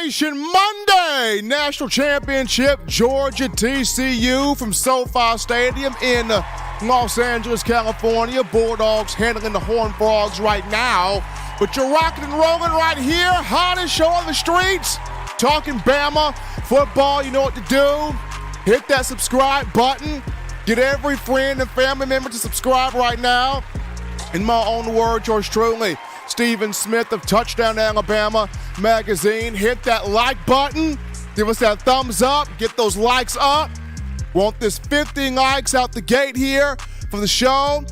Nation Monday, National Championship, Georgia TCU from SoFi Stadium in Los Angeles, California. Bulldogs handling the Horned Frogs right now. But you're rocking and rolling right here, hottest show on the streets, talking Bama football. You know what to do. Hit that subscribe button. Get every friend and family member to subscribe right now. In my own words, yours truly, Stephen Smith of Touchdown Alabama Magazine. Hit that like button. Give us that thumbs up. Get those likes up. Want this 50 likes out the gate here for the show.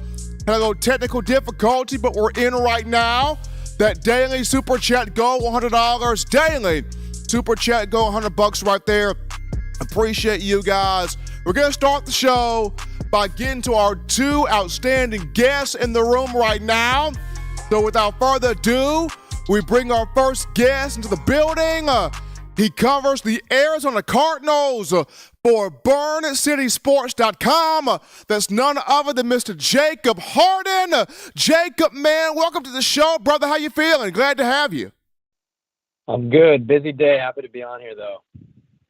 Had a little technical difficulty, but we're in right now. That daily Super Chat goal, $100 daily. Super Chat goal, $100 right there. Appreciate you guys. We're going to start the show by getting to our two outstanding guests in the room right now. So without further ado, we bring our first guest into the building. He covers the Arizona Cardinals for BurnCitySports.com. That's none other than Mr. Jacob Harden. Jacob, man, welcome to the show. Brother, how you feeling? Glad to have you. I'm good. Busy day. Happy to be on here, though.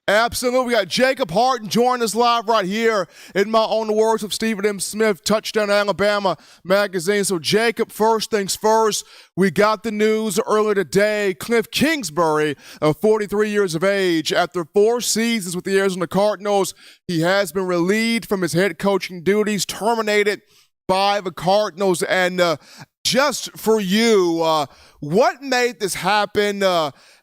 Absolutely. We got Jacob Harden joining us live right here in my own words of Stephen M. Smith, Touchdown Alabama Magazine. So, Jacob, first things first, we got the news earlier today. Kliff Kingsbury, 43 years of age, after 4 seasons with the Arizona Cardinals, he has been relieved from his head coaching duties, terminated by the Cardinals. And just for you, what made this happen?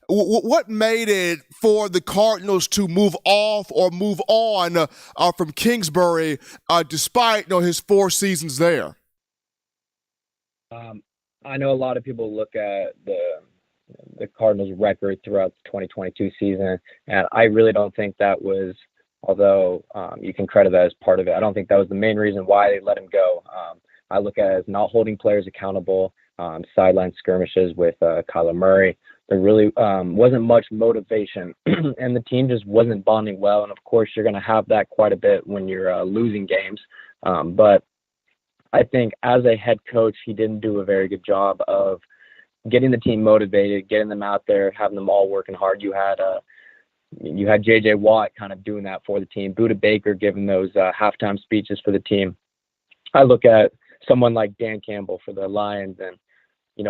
What made it for the Cardinals to move off or move on from Kingsbury despite his 4 seasons there? I know a lot of people look at the Cardinals' record throughout the 2022 season, and I really don't think that was, although you can credit that as part of it, I don't think that was the main reason why they let him go. I look at it as not holding players accountable, sideline skirmishes with Kyler Murray. There really wasn't much motivation, and the team just wasn't bonding well. And, of course, you're going to have that quite a bit when you're losing games. But I think as a head coach, he didn't do a very good job of getting the team motivated, getting them out there, having them all working hard. You had J.J. Watt kind of doing that for the team, Budda Baker giving those halftime speeches for the team. I look at someone like Dan Campbell for the Lions, and,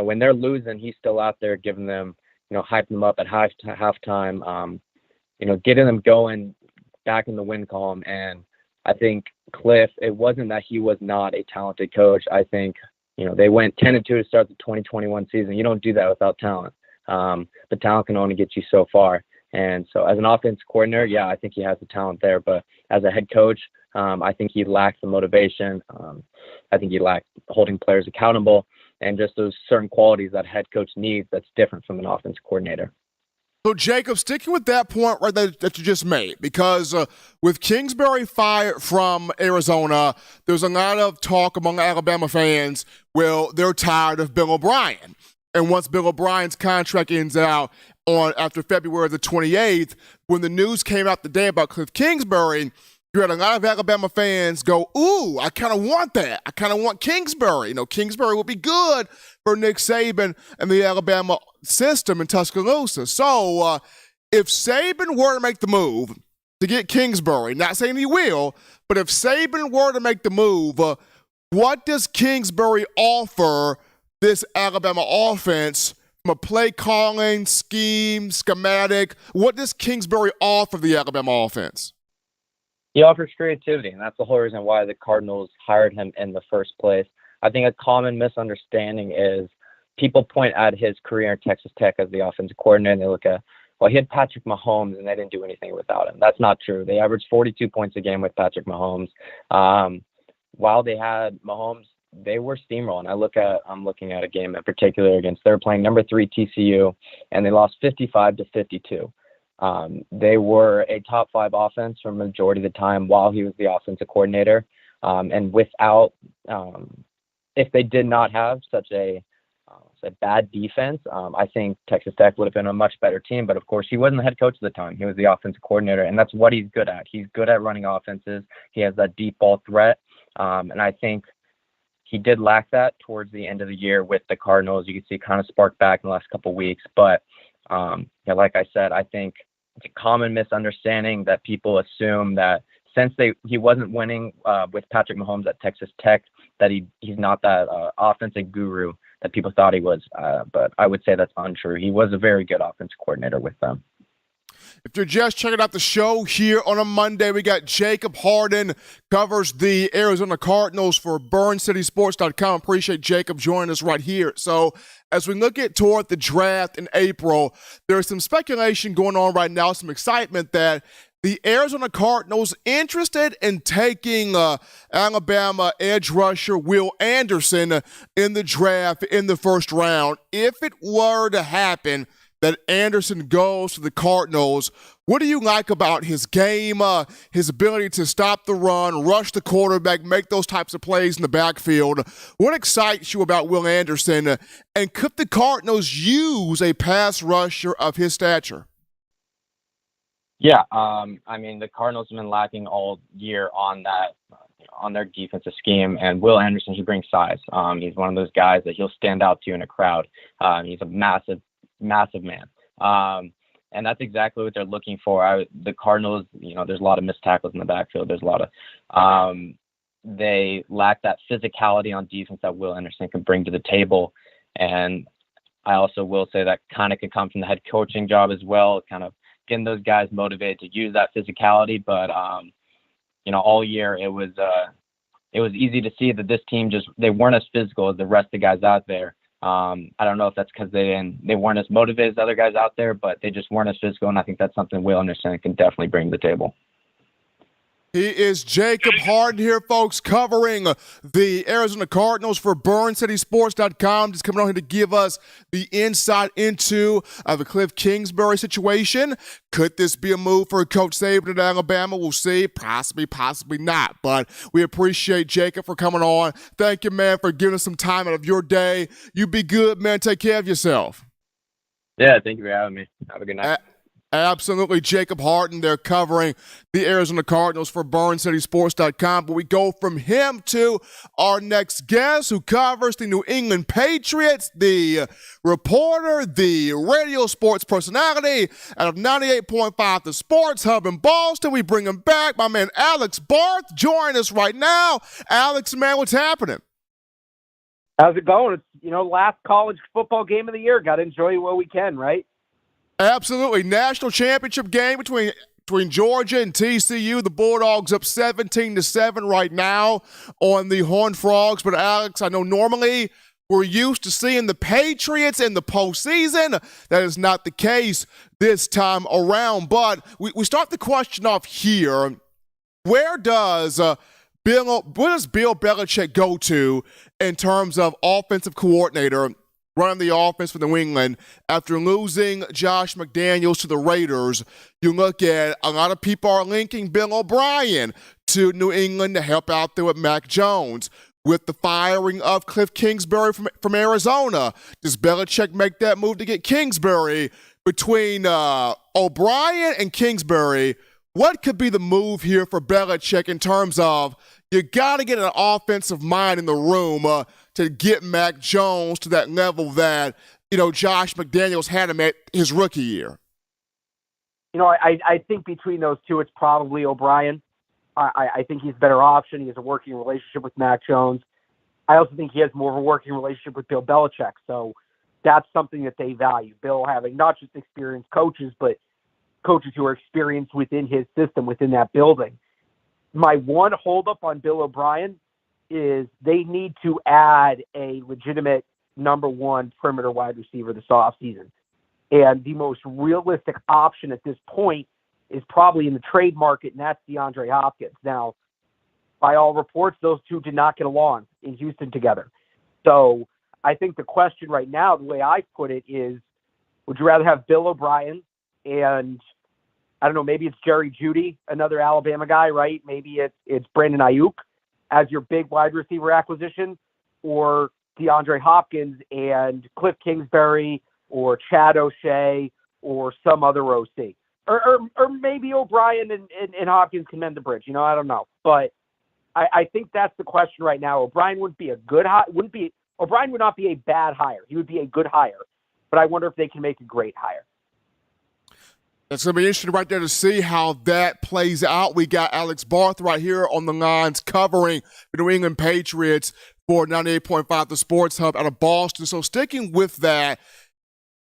when they're losing, he's still out there giving them, hyping them up at halftime, getting them going back in the win column. And I think Kliff, it wasn't that he was not a talented coach. I think, they went 10-2 to start the 2021 season. You don't do that without talent. But talent can only get you so far. And so as an offense coordinator, yeah, I think he has the talent there. But as a head coach, I think he lacks the motivation. I think he lacked holding players accountable, and just those certain qualities that a head coach needs that's different from an offensive coordinator. So, Jacob, sticking with that point right there that you just made, because with Kingsbury fired from Arizona, there's a lot of talk among Alabama fans, well, they're tired of Bill O'Brien. And once Bill O'Brien's contract ends out after February the 28th, when the news came out today about Kliff Kingsbury, you had a lot of Alabama fans go, ooh, I kind of want that. I kind of want Kingsbury. Kingsbury would be good for Nick Saban and the Alabama system in Tuscaloosa. So if Saban were to make the move to get Kingsbury, not saying he will, but if Saban were to make the move, what does Kingsbury offer this Alabama offense from a play calling, scheme, schematic? What does Kingsbury offer the Alabama offense? He offers creativity, and that's the whole reason why the Cardinals hired him in the first place. I think a common misunderstanding is people point at his career in Texas Tech as the offensive coordinator, and they look at, well, he had Patrick Mahomes, and they didn't do anything without him. That's not true. They averaged 42 points a game with Patrick Mahomes. While they had Mahomes, they were steamrolling. I'm looking at a game in particular they were playing number 3 TCU, and they lost 55-52. They were a top 5 offense for a majority of the time while he was the offensive coordinator. And without, if they did not have such a bad defense, I think Texas Tech would have been a much better team. But of course, he wasn't the head coach at the time. He was the offensive coordinator, and that's what he's good at. He's good at running offenses. He has that deep ball threat. And I think he did lack that towards the end of the year with the Cardinals. You can see kind of spark back in the last couple of weeks. But Like I said, I think it's a common misunderstanding that people assume that since he wasn't winning with Patrick Mahomes at Texas Tech, that he's not that offensive guru that people thought he was. But I would say that's untrue. He was a very good offensive coordinator with them. If you're just checking out the show here on a Monday, we got Jacob Harden, covers the Arizona Cardinals for BurnCitySports.com. Appreciate Jacob joining us right here. So as we look toward the draft in April, there's some speculation going on right now, some excitement that the Arizona Cardinals interested in taking Alabama edge rusher Will Anderson in the draft in the first round. If it were to happen that Anderson goes to the Cardinals, what do you like about his game, his ability to stop the run, rush the quarterback, make those types of plays in the backfield? What excites you about Will Anderson, and could the Cardinals use a pass rusher of his stature? Yeah, I mean, the Cardinals have been lacking all year on that, on their defensive scheme, and Will Anderson, he brings size. He's one of those guys that he'll stand out to in a crowd. He's a massive man. And that's exactly what they're looking for. The Cardinals, there's a lot of missed tackles in the backfield. There's a lot of, they lack that physicality on defense that Will Anderson can bring to the table. And I also will say that kind of could come from the head coaching job as well, kind of getting those guys motivated to use that physicality. But, all year it was easy to see that this team they weren't as physical as the rest of the guys out there. I don't know if that's because they weren't as motivated as other guys out there, but they just weren't as physical, and I think that's something Will Anderson can definitely bring to the table. He is Jacob Harden here, folks, covering the Arizona Cardinals for BurnCitySports.com. Just coming on here to give us the insight into the Kliff Kingsbury situation. Could this be a move for Coach Saban at Alabama? We'll see. Possibly, possibly not. But we appreciate Jacob for coming on. Thank you, man, for giving us some time out of your day. You be good, man. Take care of yourself. Yeah, thank you for having me. Have a good night. Absolutely. Jacob Harden, they're covering the Arizona Cardinals for BurnCitySports.com. But we go from him to our next guest who covers the New England Patriots, the reporter, the radio sports personality out of 98.5 The Sports Hub in Boston. We bring him back. My man Alex Barth join us right now. Alex, man, what's happening? How's it going? It's, last college football game of the year. Got to enjoy it while we can, right? Absolutely. National championship game between Georgia and TCU. The Bulldogs up 17-7 right now on the Horned Frogs. But Alex, I know normally we're used to seeing the Patriots in the postseason. That is not the case this time around. But we start the question off here. Where does Bill Belichick go to in terms of offensive coordinator running the offense for New England after losing Josh McDaniels to the Raiders? You look at a lot of people are linking Bill O'Brien to New England to help out there with Mac Jones. With the firing of Kliff Kingsbury from Arizona, does Belichick make that move to get Kingsbury? Between O'Brien and Kingsbury, what could be the move here for Belichick in terms of you got to get an offensive mind in the room to get Mac Jones to that level that, Josh McDaniels had him at his rookie year? I think between those two, it's probably O'Brien. I think he's a better option. He has a working relationship with Mac Jones. I also think he has more of a working relationship with Bill Belichick. So that's something that they value. Bill having not just experienced coaches, but coaches who are experienced within his system, within that building. My one holdup on Bill O'Brien is they need to add a legitimate number one perimeter wide receiver this offseason. And the most realistic option at this point is probably in the trade market, and that's DeAndre Hopkins. Now, by all reports, those two did not get along in Houston together. So I think the question right now, the way I put it is, would you rather have Bill O'Brien and, I don't know, maybe it's Jerry Jeudy, another Alabama guy, right? Maybe it's Brandon Ayuk as your big wide receiver acquisition, or DeAndre Hopkins and Kliff Kingsbury or Chad O'Shea or some other OC. Or maybe O'Brien and Hopkins can mend the bridge. I don't know. But I think that's the question right now. O'Brien wouldn't be a good O'Brien would not be a bad hire. He would be a good hire. But I wonder if they can make a great hire. It's going to be interesting right there to see how that plays out. We got Alex Barth right here on the lines covering the New England Patriots for 98.5 The Sports Hub out of Boston. So sticking with that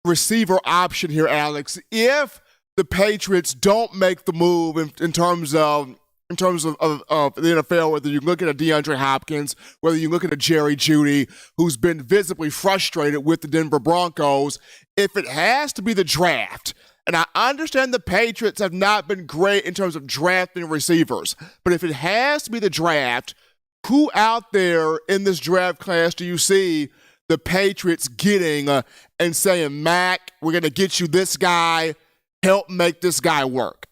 receiver option here, Alex, if the Patriots don't make the move in terms of the NFL, whether you look at a DeAndre Hopkins, whether you look at a Jerry Jeudy, who's been visibly frustrated with the Denver Broncos, if it has to be the draft, and I understand the Patriots have not been great in terms of drafting receivers, but if it has to be the draft, who out there in this draft class do you see the Patriots getting and saying, Mac, we're going to get you this guy, help make this guy work?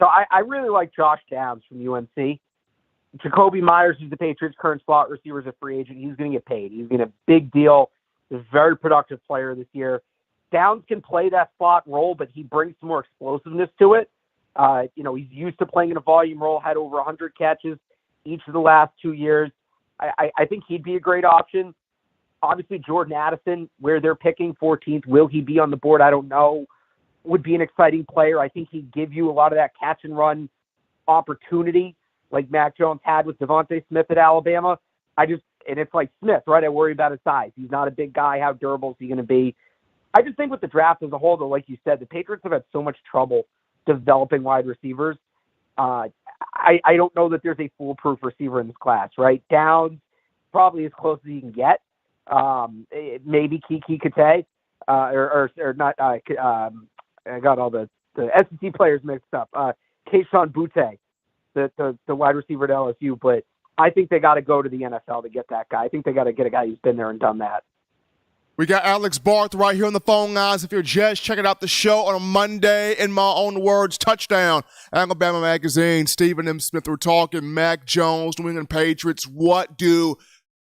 So I really like Josh Downs from UNC. Jacoby Myers, who's the Patriots' current slot receiver, is a free agent. He's going to get paid. He's going to big deal. He's a very productive player this year. Downs can play that slot role, but he brings some more explosiveness to it. He's used to playing in a volume role, had over 100 catches each of the last 2 years. I think he'd be a great option. Obviously, Jordan Addison, where they're picking 14th, will he be on the board? I don't know. Would be an exciting player. I think he'd give you a lot of that catch and run opportunity like Mac Jones had with Devontae Smith at Alabama. And it's like Smith, right? I worry about his size. He's not a big guy. How durable is he going to be? I just think with the draft as a whole, though, like you said, the Patriots have had so much trouble developing wide receivers. I don't know that there's a foolproof receiver in this class, right? Downs, probably as close as you can get. Maybe Kiki Kate, or not. I got all the SEC players mixed up. Kayshon Boutte, the wide receiver at LSU, but I think they got to go to the NFL to get that guy. I think they got to get a guy who's been there and done that. We got Alex Barth right here on the phone lines. If you're just checking out the show on a Monday, in my own words, touchdown, Alabama Magazine, Stephen M. Smith, we're talking Mac Jones, New England Patriots. What do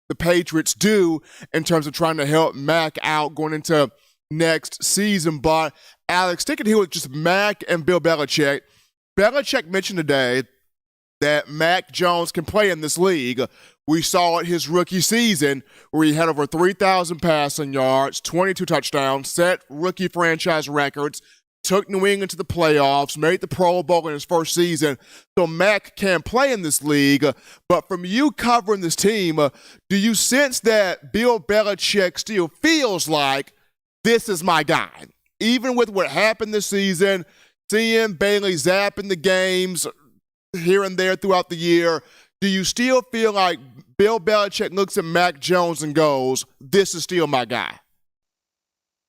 the Patriots do in terms of trying to help Mac out going into next season? But Alex, sticking here with just Mac and Bill Belichick. Belichick mentioned today that Mac Jones can play in this league. We saw it his rookie season where he had over 3,000 passing yards, 22 touchdowns, set rookie franchise records, took New England to the playoffs, made the Pro Bowl in his first season. So Mac can play in this league. But from you covering this team, do you sense that Bill Belichick still feels like this is my guy? Even with what happened this season, seeing Bailey zapping the games here and there throughout the year, do you still feel like Bill Belichick looks at Mac Jones and goes, this is still my guy?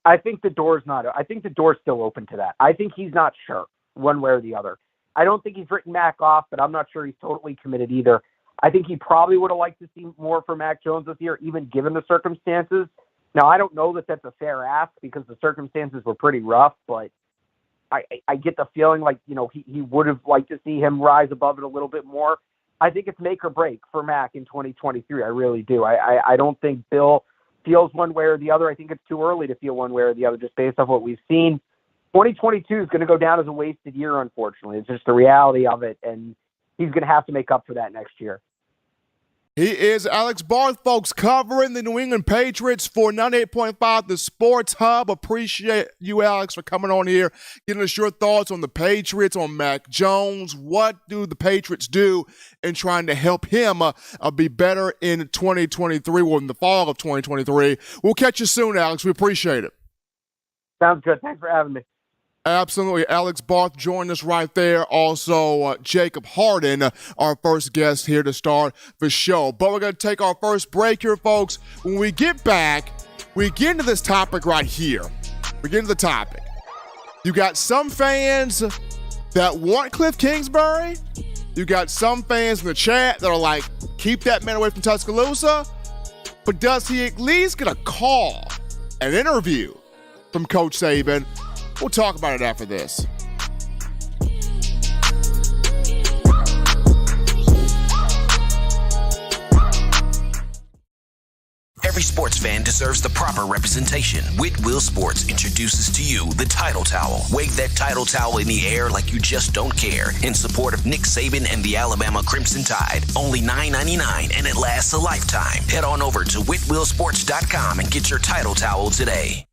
I think the door's still open to that. I think he's not sure one way or the other. I don't think he's written Mac off, but I'm not sure he's totally committed either. I think he probably would have liked to see more from Mac Jones this year, even given the circumstances. Now, I don't know that that's a fair ask because the circumstances were pretty rough, but I get the feeling like, he would have liked to see him rise above it a little bit more. I think it's make or break for Mac in 2023. I really do. I don't think Bill feels one way or the other. I think it's too early to feel one way or the other just based off what we've seen. 2022 is going to go down as a wasted year, unfortunately. It's just the reality of it, and he's going to have to make up for that next year. He is Alex Barth, folks, covering the New England Patriots for 98.5 The Sports Hub. Appreciate you, Alex, for coming on here, giving us your thoughts on the Patriots, on Mac Jones. What do the Patriots do in trying to help him be better in 2023, or in the fall of 2023? We'll catch you soon, Alex. We appreciate it. Sounds good. Thanks for having me. Absolutely. Alex Barth joined us right there. Also, Jacob Harden, our first guest here to start the show. But we're going to take our first break here, folks. When we get back, we get into this topic right here. We get into the topic. You got some fans that want Kliff Kingsbury. You got some fans in the chat that are like, keep that man away from Tuscaloosa. But does he at least get a call, an interview from Coach Saban? We'll talk about it after this. Every sports fan deserves the proper representation. Whitwell Sports introduces to you the Title Towel. Wave that Title Towel in the air like you just don't care in support of Nick Saban and the Alabama Crimson Tide. Only $9.99 and it lasts a lifetime. Head on over to whitwellsports.com and get your Title Towel today.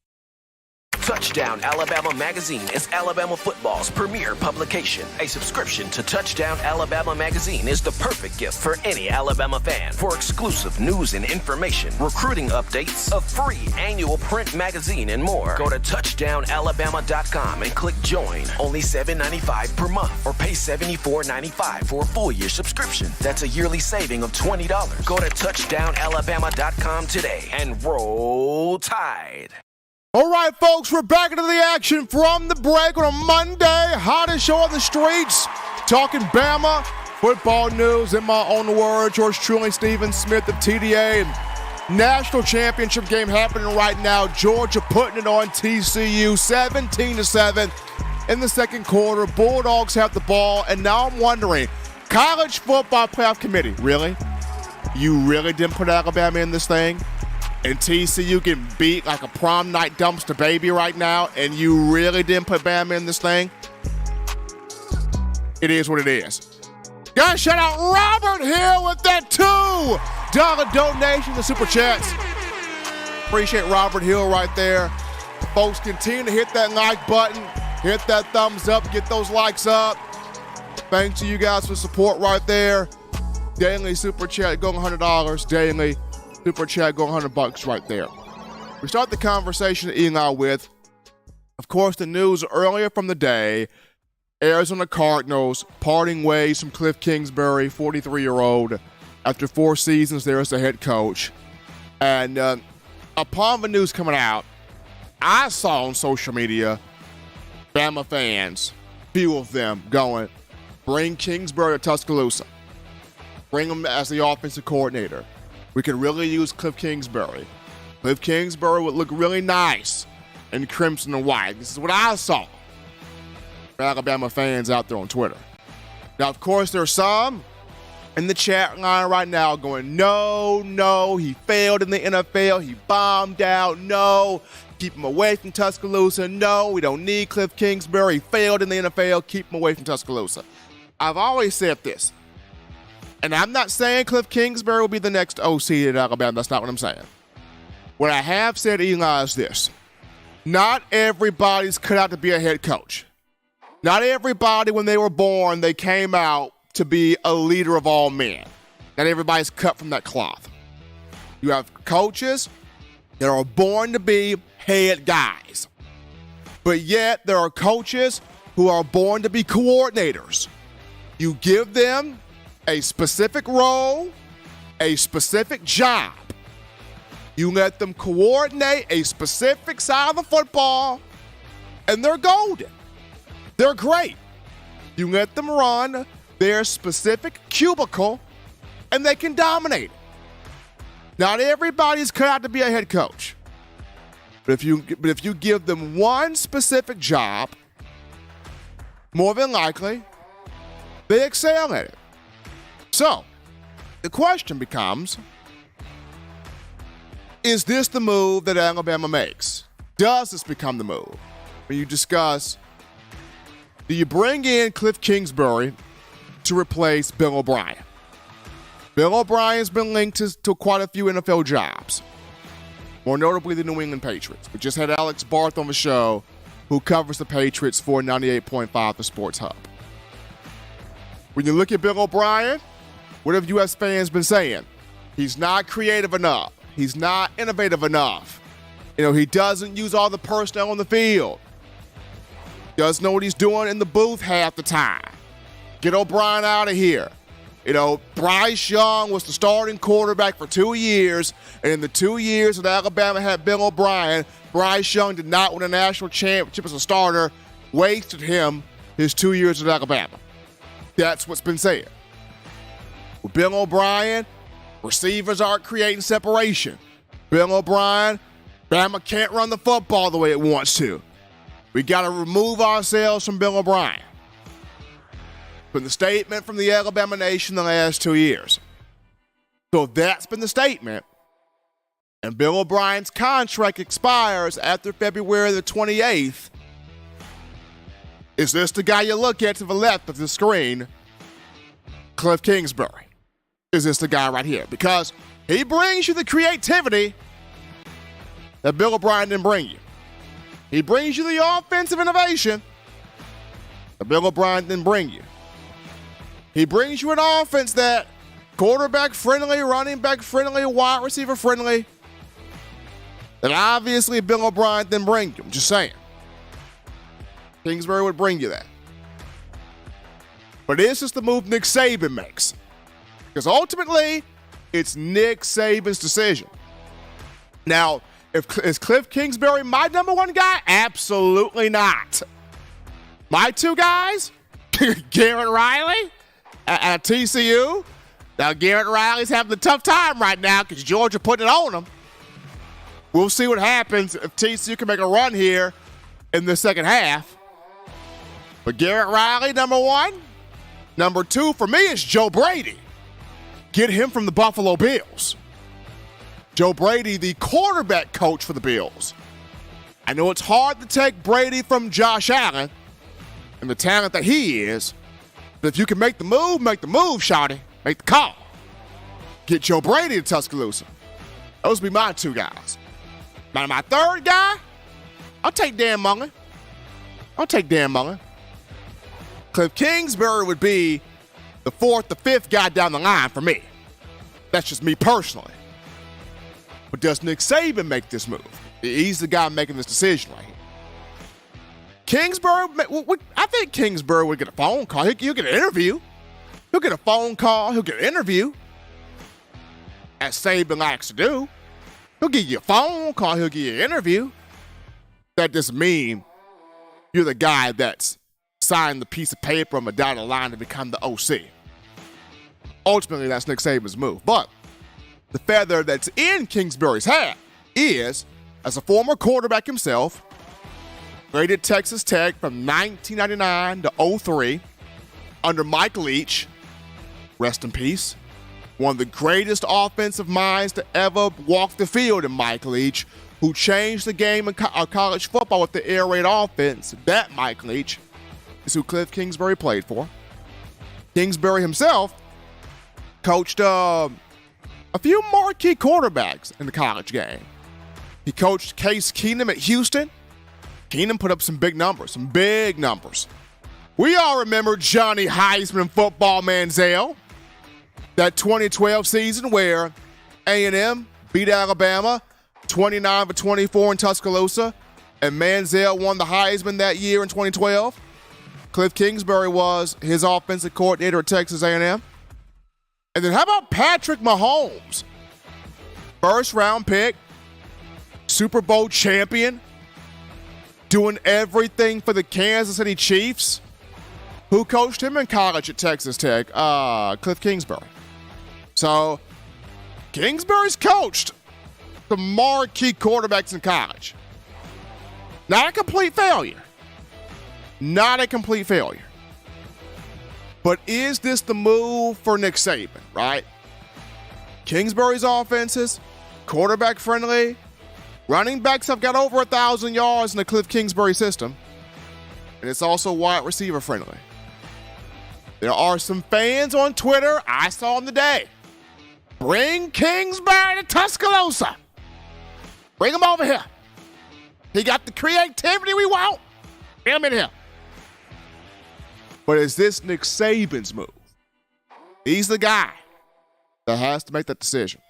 Touchdown Alabama Magazine is Alabama football's premier publication. A subscription to Touchdown Alabama Magazine is the perfect gift for any Alabama fan. For exclusive news and information, recruiting updates, a free annual print magazine, and more, go to touchdownalabama.com and click join. Only $7.95 per month, or pay $74.95 for a full year subscription. That's a yearly saving of $20. Go to touchdownalabama.com today and roll Tide. All right, folks, we're back into the action from the break on a Monday. Hottest show on the streets. Talking Bama football news in my own words. Yours truly, Stephen Smith of TDA. And national championship game happening right now. Georgia putting it on TCU 17-7 in the second quarter. Bulldogs have the ball. And now I'm wondering, College Football Playoff Committee, really? You really didn't put Alabama in this thing? And TCU getting beat like a prom night dumpster baby right now, and you really didn't put Bama in this thing? It is what it is. Guys, shout out Robert Hill with that $2 donation to Super Chats. Appreciate Robert Hill right there. Folks, continue to hit that like button, hit that thumbs up, get those likes up. Thanks to you guys for support right there. Daily Super Chat going $100. Daily Super Chat going $100 right there. We start the conversation, Eli, with, of course, the news earlier from the day. Arizona Cardinals parting ways from Kliff Kingsbury, 43-year-old, after 4 seasons there as the head coach. And upon the news coming out, I saw on social media Bama fans, few of them, going, bring Kingsbury to Tuscaloosa. Bring him as the offensive coordinator. We could really use Kliff Kingsbury. Kliff Kingsbury would look really nice in crimson and white. This is what I saw from Alabama fans out there on Twitter. Now, of course, there's some in the chat line right now going, no, he failed in the NFL. He bombed out. No, keep him away from Tuscaloosa. No, we don't need Kliff Kingsbury. He failed in the NFL. Keep him away from Tuscaloosa. I've always said this. And I'm not saying Kliff Kingsbury will be the next OC at Alabama. That's not what I'm saying. What I have said, Eli, is this. Not everybody's cut out to be a head coach. Not everybody, when they were born, they came out to be a leader of all men. Not everybody's cut from that cloth. You have coaches that are born to be head guys. But yet, there are coaches who are born to be coordinators. You give them a specific role, a specific job. You let them coordinate a specific side of the football, and they're golden. They're great. You let them run their specific cubicle, and they can dominate. Not everybody's cut out to be a head coach. But if you give them one specific job, more than likely, they excel at it. So, the question becomes, is this the move that Alabama makes? Does this become the move? When you discuss, do you bring in Kliff Kingsbury to replace Bill O'Brien? Bill O'Brien's been linked to quite a few NFL jobs, more notably the New England Patriots. We just had Alex Barth on the show, who covers the Patriots for 98.5 The Sports Hub. When you look at Bill O'Brien, what have U.S. fans been saying? He's not creative enough. He's not innovative enough. He doesn't use all the personnel on the field. Doesn't know what he's doing in the booth half the time. Get O'Brien out of here. Bryce Young was the starting quarterback for 2 years, and in the 2 years that Alabama had Bill O'Brien, Bryce Young did not win a national championship as a starter, wasted him his 2 years at Alabama. That's what's been said. With Bill O'Brien, receivers aren't creating separation. Bill O'Brien, Bama can't run the football the way it wants to. We got to remove ourselves from Bill O'Brien. Been the statement from the Alabama Nation the last 2 years. So that's been the statement. And Bill O'Brien's contract expires after February the 28th. Is this the guy you look at to the left of the screen? Kliff Kingsbury. Is this the guy right here? Because he brings you the creativity that Bill O'Brien didn't bring you. He brings you the offensive innovation that Bill O'Brien didn't bring you. He brings you an offense that quarterback friendly, running back friendly, wide receiver friendly, that obviously Bill O'Brien didn't bring you. I'm just saying. Kingsbury would bring you that. But it's just the move Nick Saban makes. Because ultimately, it's Nick Saban's decision. Now, is Kliff Kingsbury my number one guy? Absolutely not. My two guys? Garrett Riley at TCU. Now, Garrett Riley's having a tough time right now because Georgia putting it on him. We'll see what happens if TCU can make a run here in the second half. But Garrett Riley, number one. Number two for me is Joe Brady. Get him from the Buffalo Bills. Joe Brady, the quarterback coach for the Bills. I know it's hard to take Brady from Josh Allen and the talent that he is, but if you can make the move, shawty. Make the call. Get Joe Brady to Tuscaloosa. Those would be my two guys. Now, my third guy, I'll take Dan Mullen. Kliff Kingsbury would be the fourth, the fifth guy down the line for me. That's just me personally. But does Nick Saban make this move? He's the guy making this decision right here. Kingsbury, I think Kingsbury would get a phone call. He'll get an interview. He'll get a phone call. He'll get an interview, as Saban likes to do. He'll give you a phone call. He'll give you an interview. That doesn't mean you're the guy that's signed the piece of paper on the dotted line to become the OC. Ultimately, that's Nick Saban's move. But the feather that's in Kingsbury's hat is, as a former quarterback himself, graded Texas Tech from 1999 to 03 under Mike Leach, rest in peace, one of the greatest offensive minds to ever walk the field in Mike Leach, who changed the game in college football with the air raid offense. That Mike Leach is who Kliff Kingsbury played for. Kingsbury himself coached a few marquee quarterbacks in the college game. He coached Case Keenum at Houston. Keenum put up some big numbers. We all remember Johnny Heisman football Manziel. That 2012 season where A&M beat Alabama 29-24 in Tuscaloosa, and Manziel won the Heisman that year in 2012. Kliff Kingsbury was his offensive coordinator at Texas A&M. And then how about Patrick Mahomes? First-round pick, Super Bowl champion, doing everything for the Kansas City Chiefs. Who coached him in college at Texas Tech? Kliff Kingsbury. So, Kingsbury's coached the marquee quarterbacks in college. Not a complete failure. But is this the move for Nick Saban, right? Kingsbury's offenses, quarterback friendly, running backs have got over 1,000 yards in the Kliff Kingsbury system, and it's also wide receiver friendly. There are some fans on Twitter, I saw them today. Bring Kingsbury to Tuscaloosa. Bring him over here. He got the creativity we want. Bring him in here. But is this Nick Saban's move? He's the guy that has to make that decision.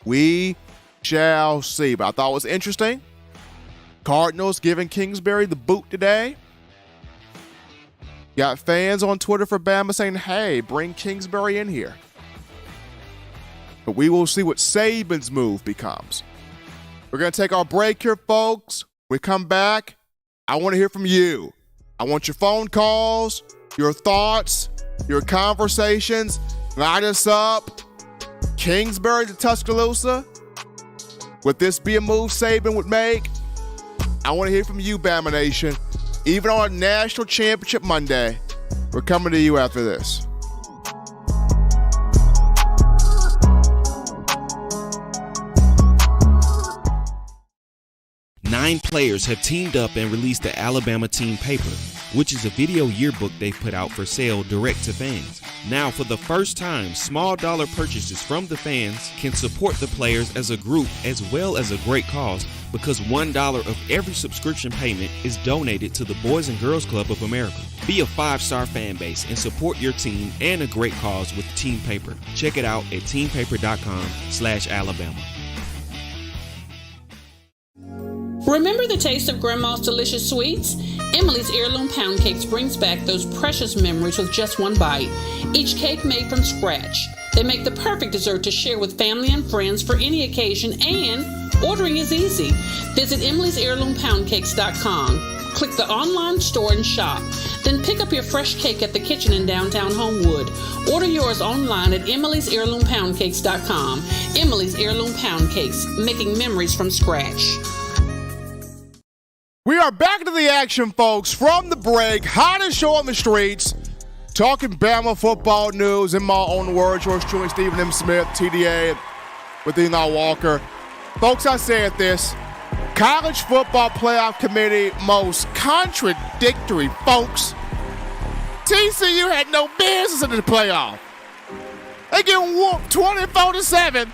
We shall see. But I thought it was interesting. Cardinals giving Kingsbury the boot today. Got fans on Twitter for Bama saying, hey, bring Kingsbury in here. But we will see what Saban's move becomes. We're going to take our break here, folks. When we come back, I want to hear from you. I want your phone calls, your thoughts, your conversations. Light us up. Kingsbury to Tuscaloosa. Would this be a move Saban would make? I want to hear from you, Bama Nation. Even on a National Championship Monday, we're coming to you after this. Nine players have teamed up and released the Alabama Team Paper, which is a video yearbook they've put out for sale direct to fans. Now, for the first time, small dollar purchases from the fans can support the players as a group as well as a great cause, because $1 of every subscription payment is donated to the Boys and Girls Club of America. Be a 5-star fan base and support your team and a great cause with Team Paper. Check it out at teampaper.com/Alabama. Remember the taste of Grandma's delicious sweets? Emily's Heirloom Pound Cakes brings back those precious memories with just one bite. Each cake made from scratch. They make the perfect dessert to share with family and friends for any occasion, and ordering is easy. Visit emily'sheirloompoundcakes.com. Click the online store and shop. Then pick up your fresh cake at the kitchen in downtown Homewood. Order yours online at emily'sheirloompoundcakes.com. Emily's Heirloom Pound Cakes, making memories from scratch. We are back to the action, folks, from the break. Hottest show on the streets. Talking Bama football news in my own words. Yours truly, Stephen M. Smith, TDA, with Eli Walker. Folks, I said this. College Football Playoff Committee most contradictory, folks. TCU had no business in the playoff. They get whooped 24-7.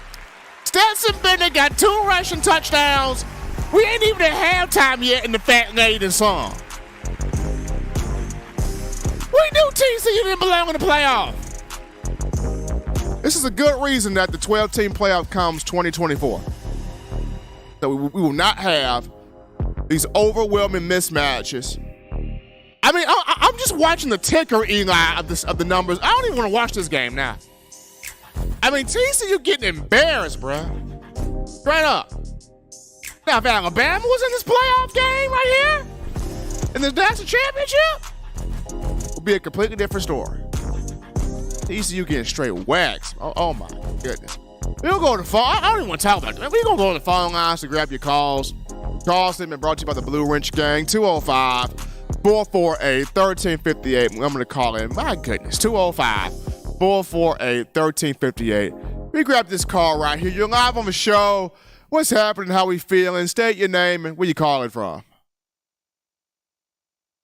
Stetson Bennett got 2 rushing touchdowns. We ain't even at halftime yet in the Fat Nate song. We knew TCU didn't belong in the playoff. This is a good reason that the 12-team playoff comes 2024. So we will not have these overwhelming mismatches. I mean, I'm just watching the ticker, Eli, of the numbers. I don't even want to watch this game now. I mean, TCU getting embarrassed, bro. Straight up. Now, if Alabama was in this playoff game right here, in this national championship, it would be a completely different story. TCU getting straight waxed. Oh my goodness. We'll go to the phone. I don't even want to talk about that. We're going to go to the phone lines to grab your calls. Call statement brought to you by the Blue Wrench Gang, 205-448-1358. I'm going to call in. My goodness, 205-448-1358. We grab this call right here. You're live on the show. What's happening? How we feeling? State your name and where you calling from.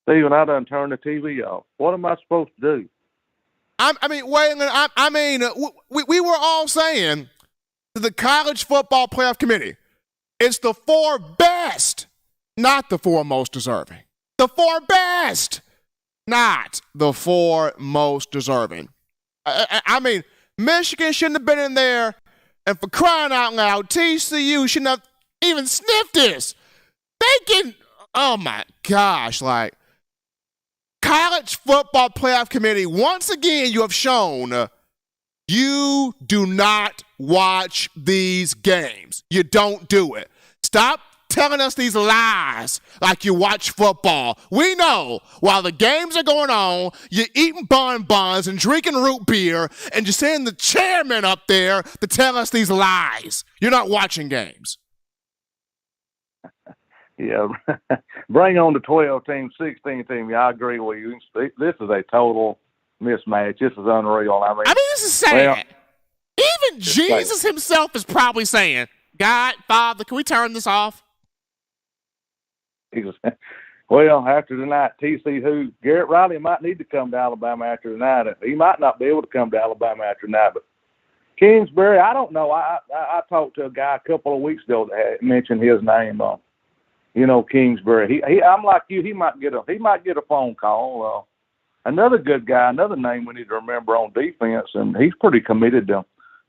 Steven, I done turned the TV off. What am I supposed to do? We were all saying to the College Football Playoff Committee, it's the 4 best, not the 4 most deserving. The 4 best, not the 4 most deserving. I mean, Michigan shouldn't have been in there. And for crying out loud, TCU shouldn't have even sniffed this. They can, oh my gosh, like, College Football Playoff Committee, once again, you have shown you do not watch these games. You don't do it. Stop telling us these lies like you watch football. We know while the games are going on, you're eating bonbons and drinking root beer and just sending the chairman up there to tell us these lies. You're not watching games. Yeah, bring on the 12-team, 16-team. Yeah, I agree with you. This is a total mismatch. This is unreal. I mean, this is sad. Even Jesus himself is probably saying, God, Father, can we turn this off? Well, after tonight, TCU, Garrett Riley might need to come to Alabama after tonight. He might not be able to come to Alabama after tonight, but Kingsbury, I don't know. I talked to a guy a couple of weeks ago that had mentioned his name. Kingsbury. I'm like you. He might get a phone call. Another good guy, another name we need to remember on defense, and he's pretty committed to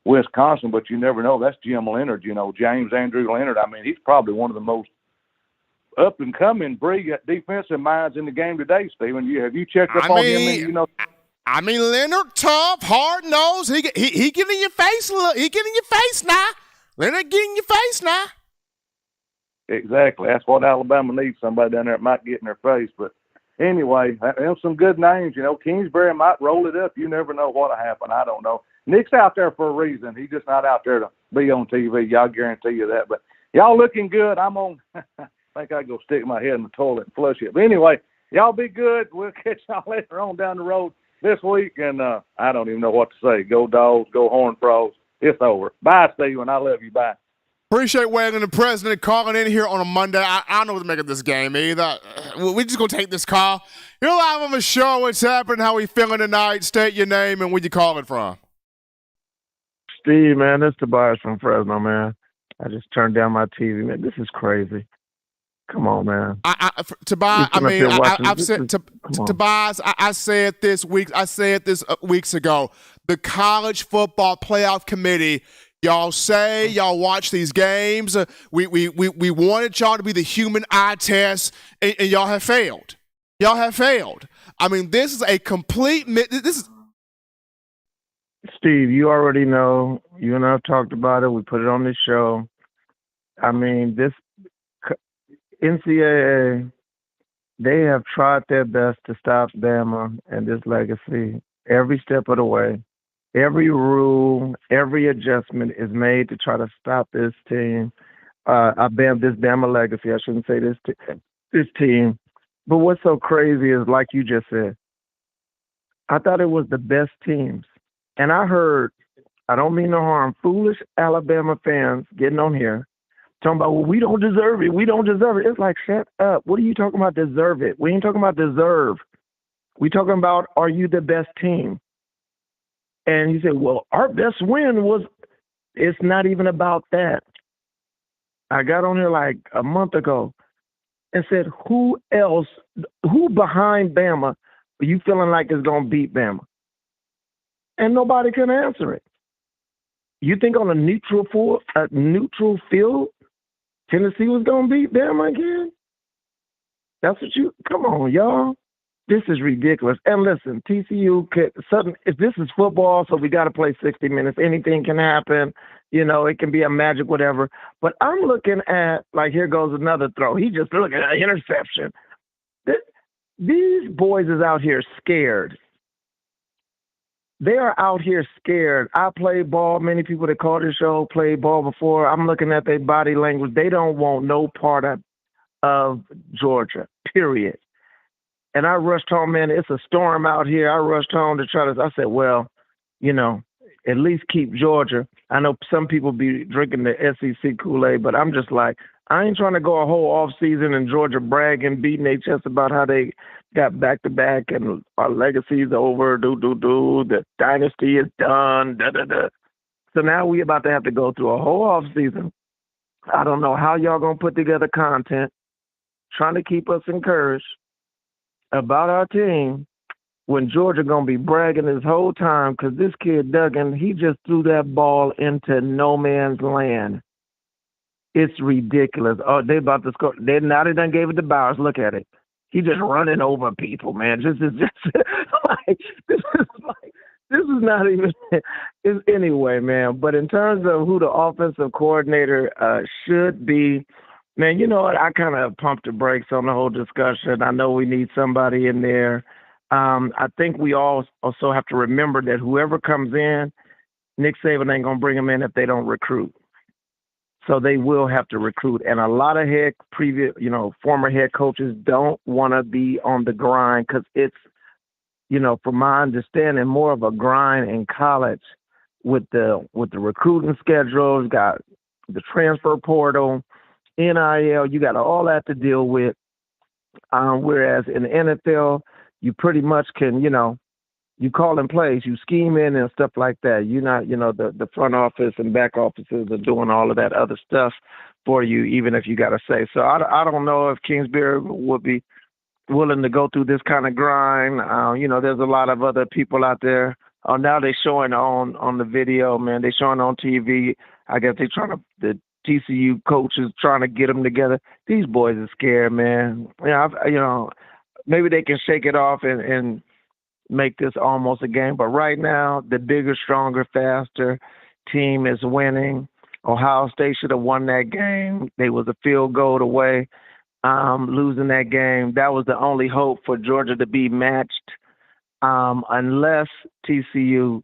Wisconsin. But you never know. That's Jim Leonard. James Andrew Leonard. I mean, he's probably one of the most up and coming, brilliant defensive minds in the game today. Stephen, have you checked up on him? I mean, Leonard, tough, hard nosed. He getting in your face. He getting in your face now. Leonard getting in your face now. Exactly. That's what Alabama needs, somebody down there that might get in their face. But anyway, there's some good names. Kingsbury might roll it up. You never know what'll happen. I don't know. Nick's out there for a reason. He's just not out there to be on TV. Y'all guarantee you that. But y'all looking good. I'm on. I think I go stick my head in the toilet and flush it. But anyway, y'all be good. We'll catch y'all later on down the road this week. And I don't even know what to say. Go Dogs. Go Horned Frogs. It's over. Bye, Stephen. I love you. Bye. Appreciate Wagon, the president, calling in here on a Monday. I don't know what to make of this game either. We just going to take this call. You're live on the show. What's happening? How we feeling tonight? State your name and where you calling from. Steve, man, this is Tobias from Fresno, man. I just turned down my TV, man. This is crazy. Come on, man. Tobias, I've said Tobias. I said this weeks ago. The College Football Playoff Committee. Y'all say y'all watch these games. We wanted y'all to be the human eye test, and y'all have failed. Y'all have failed. I mean, this is a complete. This is. Steve, you already know. You and I have talked about it. We put it on this show. I mean, this NCAA, they have tried their best to stop Bama and this legacy every step of the way. Every rule, every adjustment is made to try to stop this team. This Bama legacy. I shouldn't say this team. But what's so crazy is, like you just said, I thought it was the best teams. And I heard, I don't mean no harm, foolish Alabama fans getting on here talking about, well, we don't deserve it. We don't deserve it. It's like, shut up. What are you talking about deserve it? We ain't talking about deserve. We talking about, are you the best team? And you say, well, our best win was, it's not even about that. I got on here like a month ago and said, who behind Bama are you feeling like is going to beat Bama? And nobody can answer it. You think on a neutral field, Tennessee was going to beat Bama again? That's what come on, y'all. This is ridiculous. And listen, TCU, if this is football, so we got to play 60 minutes. Anything can happen. You know, it can be a magic, whatever. But I'm looking at, like, here goes another throw. He just look at an interception. These boys is out here scared. They are out here scared. I played ball. Many people that call this show played ball before. I'm looking at their body language. They don't want no part of Georgia, period. And I rushed home, man. It's a storm out here. I rushed home to I said, well, you know, at least keep Georgia. I know some people be drinking the SEC Kool-Aid, but I'm just like, I ain't trying to go a whole off season in Georgia bragging, beating their chest about how they got back-to-back and our legacy is over, the dynasty is done, da-da-da. So now we about to have to go through a whole off season. I don't know how y'all going to put together content, trying to keep us encouraged about our team when Georgia going to be bragging this whole time because this kid, Duggan, he just threw that ball into no man's land. It's ridiculous. Oh, they about to score. They done gave it to Bowers. Look at it. He just running over people, man. This is not even anyway, man. But in terms of who the offensive coordinator should be, man, you know what? I kind of pumped the brakes on the whole discussion. I know we need somebody in there. I think we all also have to remember that whoever comes in, Nick Saban ain't gonna bring them in if they don't recruit. So they will have to recruit. And a lot of former head coaches don't want to be on the grind because it's, from my understanding, more of a grind in college with the recruiting schedules, got the transfer portal, NIL, you got all that to deal with. Whereas in the NFL, you pretty much can, you call in plays, you scheme in and stuff like that. You're not, the front office and back offices are doing all of that other stuff for you, even if you got to say. So I don't know if Kingsbury would be willing to go through this kind of grind. There's a lot of other people out there. Now they're showing on the video, man. They're showing on TV. I guess the TCU coaches trying to get them together. These boys are scared, man. Maybe they can shake it off and make this almost a game. But right now, the bigger, stronger, faster team is winning. Ohio State should have won that game. They was a field goal away, losing that game. That was the only hope for Georgia to be matched, unless TCU,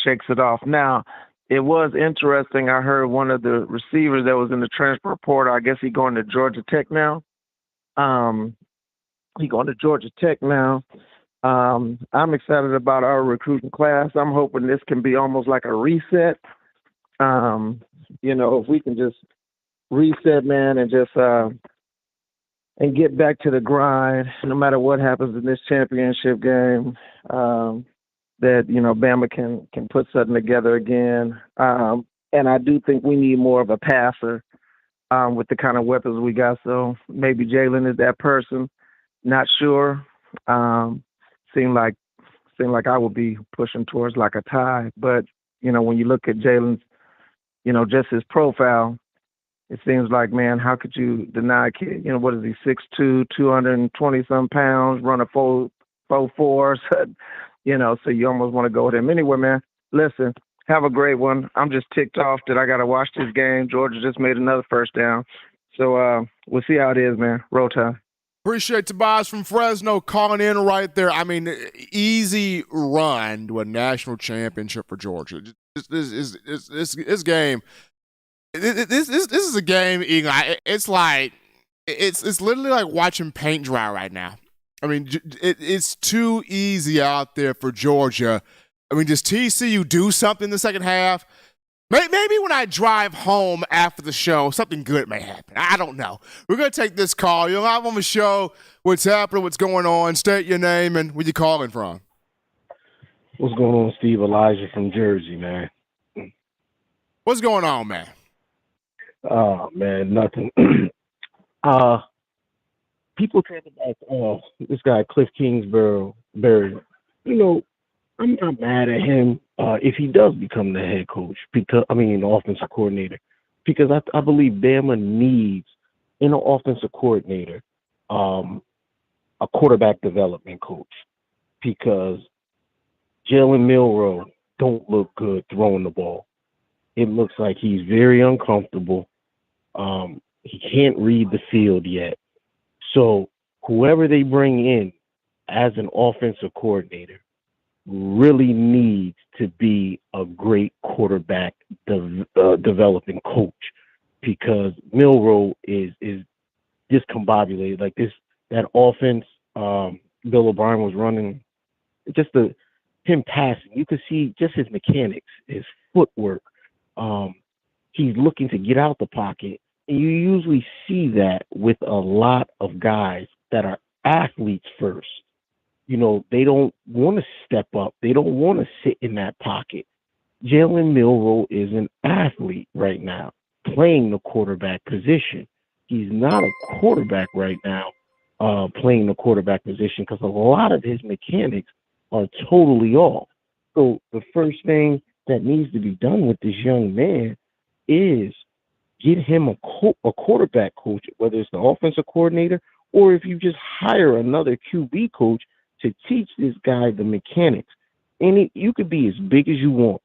shakes it off. Now, it was interesting. I heard one of the receivers that was in the transfer portal, I guess he's going to Georgia Tech now. I'm excited about our recruiting class. I'm hoping this can be almost like a reset. if we can just reset, man, and just and get back to the grind, no matter what happens in this championship game, that Bama can put something together again. And I do think we need more of a passer with the kind of weapons we got. So maybe Jalen is that person. Not sure. Seemed like I would be pushing towards like a tie. But when you look at Jalen's, just his profile, it seems like, man, how could you deny a kid? What is he, 6'2", 220-some pounds, run a 4.4? So you almost want to go with him. Anyway, man, listen, have a great one. I'm just ticked off that I got to watch this game. Georgia just made another first down. So we'll see how it is, man. Roll Tide. Appreciate Tobias from Fresno calling in right there. I mean, easy run to a national championship for Georgia. This game. This is a game, Eagle. It's like it's literally like watching paint dry right now. I mean, it's too easy out there for Georgia. I mean, does TCU do something in the second half? Maybe when I drive home after the show, something good may happen. I don't know. We're going to take this call. You'll have on the show what's happening, what's going on. State your name and where you calling from. What's going on, Steve? Elijah from Jersey, man. What's going on, man? Oh, man, nothing. People talk about this guy, Kliff Kingsbury. I'm not mad at him if he does become the head coach, the offensive coordinator, because I believe Bama needs, in an offensive coordinator, a quarterback development coach, because Jalen Milroe don't look good throwing the ball. It looks like he's very uncomfortable. He can't read the field yet. So whoever they bring in as an offensive coordinator really needs to be a great quarterback developing coach, because Milroe is discombobulated. Like that offense Bill O'Brien was running, just him passing, you could see just his mechanics, his footwork. He's looking to get out the pocket. And you usually see that with a lot of guys that are athletes first. They don't want to step up. They don't want to sit in that pocket. Jalen Milroe is an athlete right now, playing the quarterback position. He's not a quarterback right now, playing the quarterback position, because a lot of his mechanics are totally off. So the first thing that needs to be done with this young man is get him a quarterback coach, whether it's the offensive coordinator or if you just hire another QB coach to teach this guy the mechanics. And you could be as big as you want.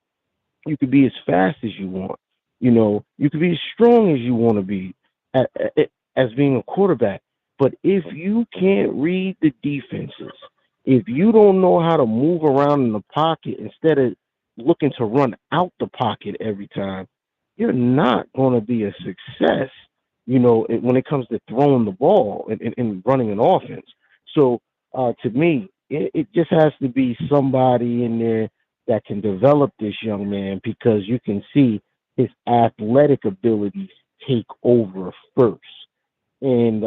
You could be as fast as you want. You could be as strong as you want to be as being a quarterback. But if you can't read the defenses, if you don't know how to move around in the pocket instead of looking to run out the pocket every time, you're not going to be a success, when it comes to throwing the ball and running an offense. So to me, it just has to be somebody in there that can develop this young man, because you can see his athletic abilities take over first. And,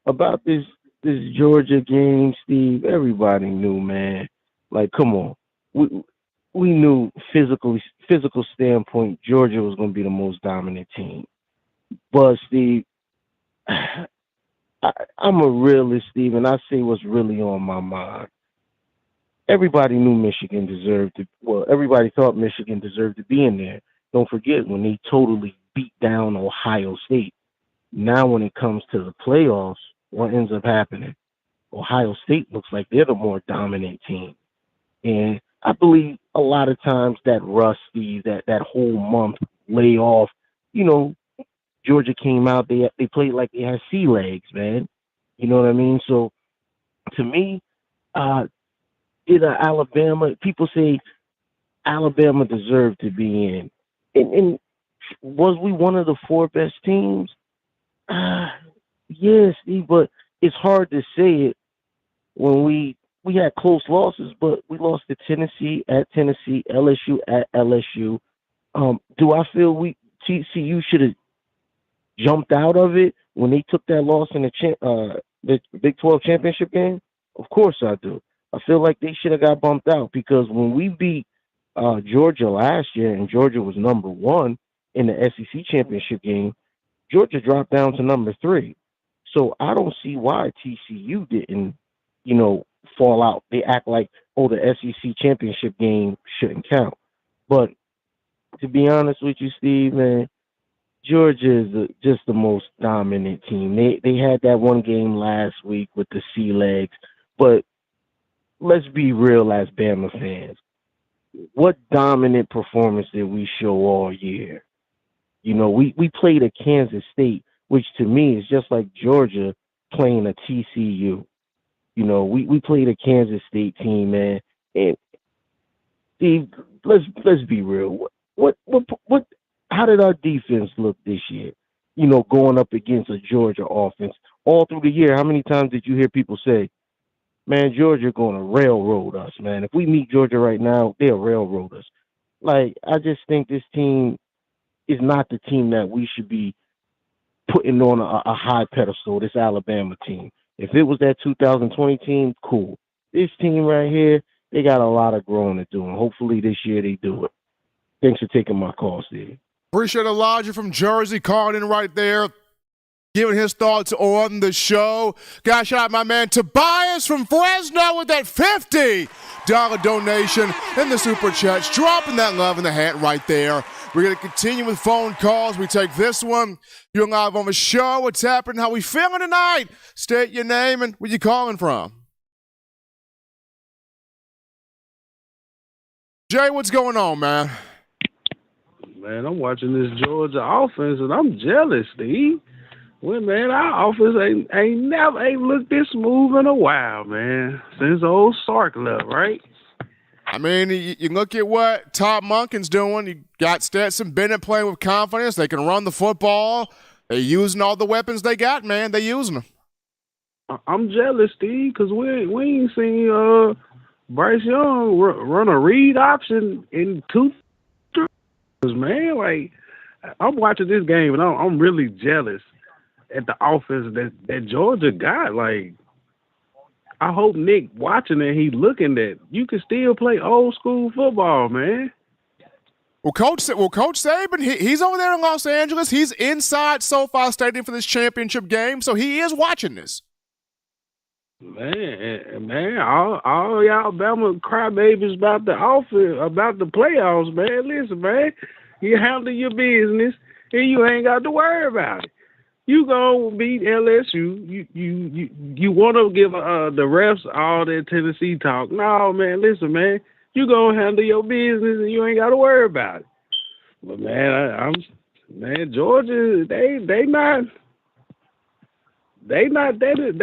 about this Georgia game, Steve, everybody knew, man. Like, come on. We knew physical standpoint, Georgia was going to be the most dominant team. But, Steve, I'm a realist, Steve, and I say what's really on my mind. Everybody knew Michigan everybody thought Michigan deserved to be in there. Don't forget when they totally beat down Ohio State. Now when it comes to the playoffs, what ends up happening? Ohio State looks like they're the more dominant team. And I believe a lot of times that rusty, that whole month layoff, Georgia came out, they played like they had sea legs, man. You know what I mean? So to me, Alabama, people say Alabama deserved to be in. And was we one of the four best teams? Yes, but it's hard to say it when we had close losses, but we lost to Tennessee at Tennessee, LSU at LSU, Do I feel TCU should have jumped out of it when they took that loss in the Big 12 championship game? Of course I do. I feel like they should have got bumped out because when we beat Georgia last year and Georgia was number 1 in the SEC championship game, Georgia dropped down to number 3. So I don't see why TCU didn't, fall out. They act like, the SEC championship game shouldn't count. But to be honest with you, Steve, man, Georgia is just the most dominant team. They had that one game last week with the Sea Legs, but let's be real as Bama fans. What dominant performance did we show all year? We played a Kansas State, which to me is just like Georgia playing a TCU. We played a Kansas State team, man. And Steve, let's be real. What how did our defense look this year? Going up against a Georgia offense. All through the year, how many times did you hear people say, man, Georgia going to railroad us, man. If we meet Georgia right now, they'll railroad us. Like, I just think this team is not the team that we should be putting on a high pedestal, this Alabama team. If it was that 2020 team, cool. This team right here, they got a lot of growing to do, and hopefully this year they do it. Thanks for taking my call, Steve. Appreciate Elijah from Jersey calling in right there, giving his thoughts on the show. Got shout out my man Tobias from Fresno with that $50 donation in the Super Chats, dropping that love in the hat right there. We're going to continue with phone calls. We take this one. You're live on the show. What's happening? How we feeling tonight? State your name and where you calling from. Jay, what's going on, man? Man, I'm watching this Georgia offense, and I'm jealous, Steve. Well, man, our offense ain't never looked this smooth in a while, man. Since old Sark left, right? I mean, you look at what Todd Monken's doing. You got Stetson Bennett playing with confidence. They can run the football. They're using all the weapons they got, man. They're using them. I'm jealous, Steve, because we ain't seen Bryce Young run a read option in 2 years, man. Like, I'm watching this game, and I'm really jealous at the offense that Georgia got. Like, I hope Nick watching it, he looking at you can still play old school football, man. Well, Coach Saban, he's over there in Los Angeles. He's inside SoFi Stadium for this championship game, so he is watching this. Man, all y'all Bama crybabies about the offense, about the playoffs, man. Listen, man, you handle your business, and you ain't got to worry about it. You gonna beat LSU. You want to give the refs all that Tennessee talk? No, man. Listen, man. You gonna handle your business and you ain't got to worry about it. But man, Georgia, they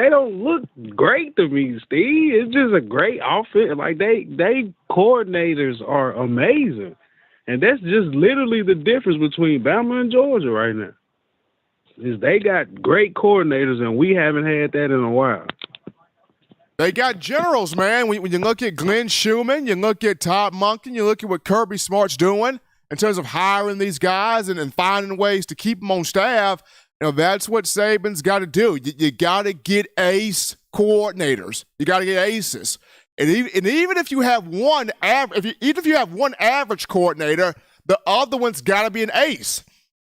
don't look great to me, Steve. It's just a great offense. Like they coordinators are amazing, and that's just literally the difference between Bama and Georgia right now. Is they got great coordinators, and we haven't had that in a while. They got generals, man. When you look at Glenn Schumann, you look at Todd Monken, you look at what Kirby Smart's doing in terms of hiring these guys and finding ways to keep them on staff. That's what Saban's got to do. You got to get ace coordinators. You got to get aces. And even if you have one average coordinator, the other one's got to be an ace.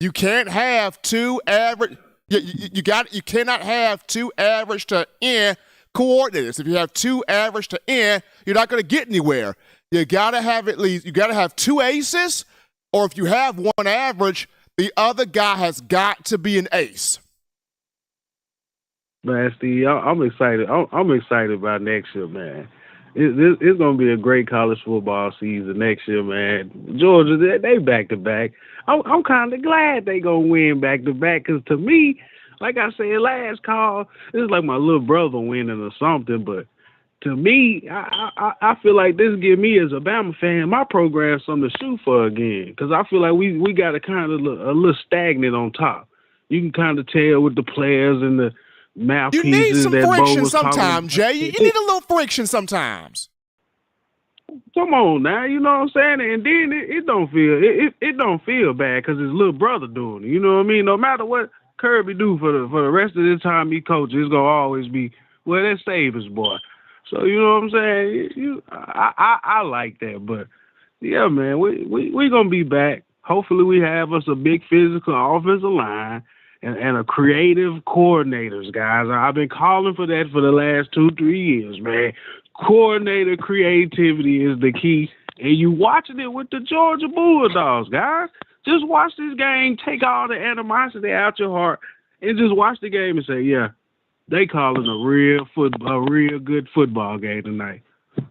You can't have two average. You cannot have two average to in coordinators. If you have two average to in, you're not going to get anywhere. You got to have two aces, or if you have one average, the other guy has got to be an ace. Man, Steve, I'm excited. I'm excited about next year, man. It's going to be a great college football season next year, man. Georgia, they back-to-back. I'm kind of glad they going to win back-to-back because to me, like I said last call, it's like my little brother winning or something. But to me, I feel like this give me as a Bama fan, my program something to shoot for again because I feel like we got a kind of a little stagnant on top. You can kind of tell with the players and the mouthpieces. You need some friction sometimes, Jay. You need a little friction sometimes. Come on now, you know what I'm saying? And then it don't feel bad because his little brother doing it. You know what I mean? No matter what Kirby do for the rest of the time he coaches, it's gonna always be, well, that's Saban's boy. So you know what I'm saying? I like that, but yeah, man, we gonna be back. Hopefully, we have us a big physical offensive line and a creative coordinators, guys. I've been calling for that for the last 2-3 years, man. Coordinator creativity is the key, and you watching it with the Georgia Bulldogs, guys. Just watch this game, take all the animosity out your heart, and just watch the game and say, yeah, they calling a real good football game tonight.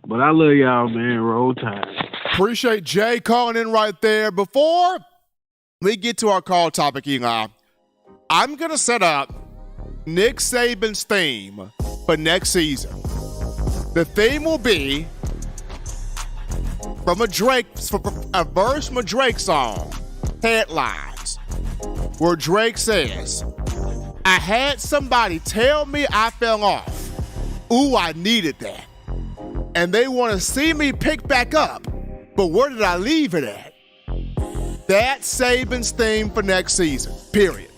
But I love y'all, man. Roll Tide. Appreciate Jay calling in right there. Before we get to our call topic, Eli, I'm going to set up Nick Saban's theme for next season. The theme will be from a verse from a Drake song, Headlines, where Drake says, I had somebody tell me I fell off. Ooh, I needed that. And they want to see me pick back up. But where did I leave it at? That's Saban's theme for next season, period.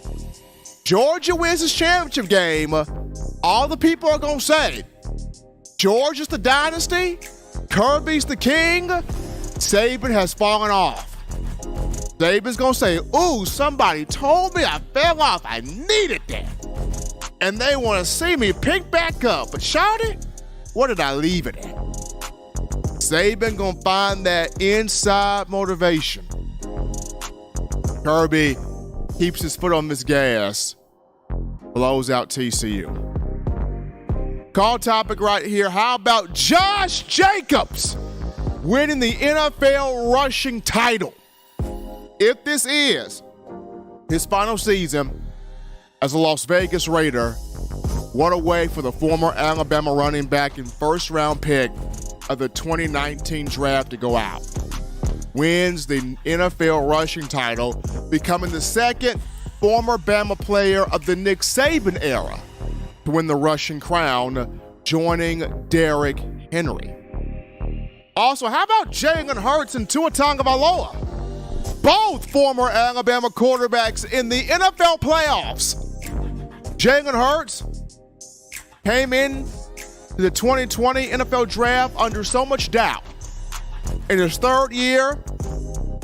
Georgia wins this championship game. All the people are going to say, Georgia's the dynasty, Kirby's the king, Saban has fallen off. Saban's going to say, ooh, somebody told me I fell off. I needed that. And they want to see me pick back up. But shawty, where did I leave it at? Saban going to find that inside motivation. Kirby keeps his foot on this gas, blows out TCU. Call topic right here. How about Josh Jacobs winning the NFL rushing title? If this is his final season as a Las Vegas Raider, what a way for the former Alabama running back and first-round pick of the 2019 draft to go out. Wins the NFL rushing title, becoming the second former Bama player of the Nick Saban era to win the rushing crown, joining Derrick Henry. Also, how about Jalen Hurts and Tua Tagovailoa? Both former Alabama quarterbacks in the NFL playoffs. Jalen Hurts came in to the 2020 NFL draft under so much doubt. In his third year,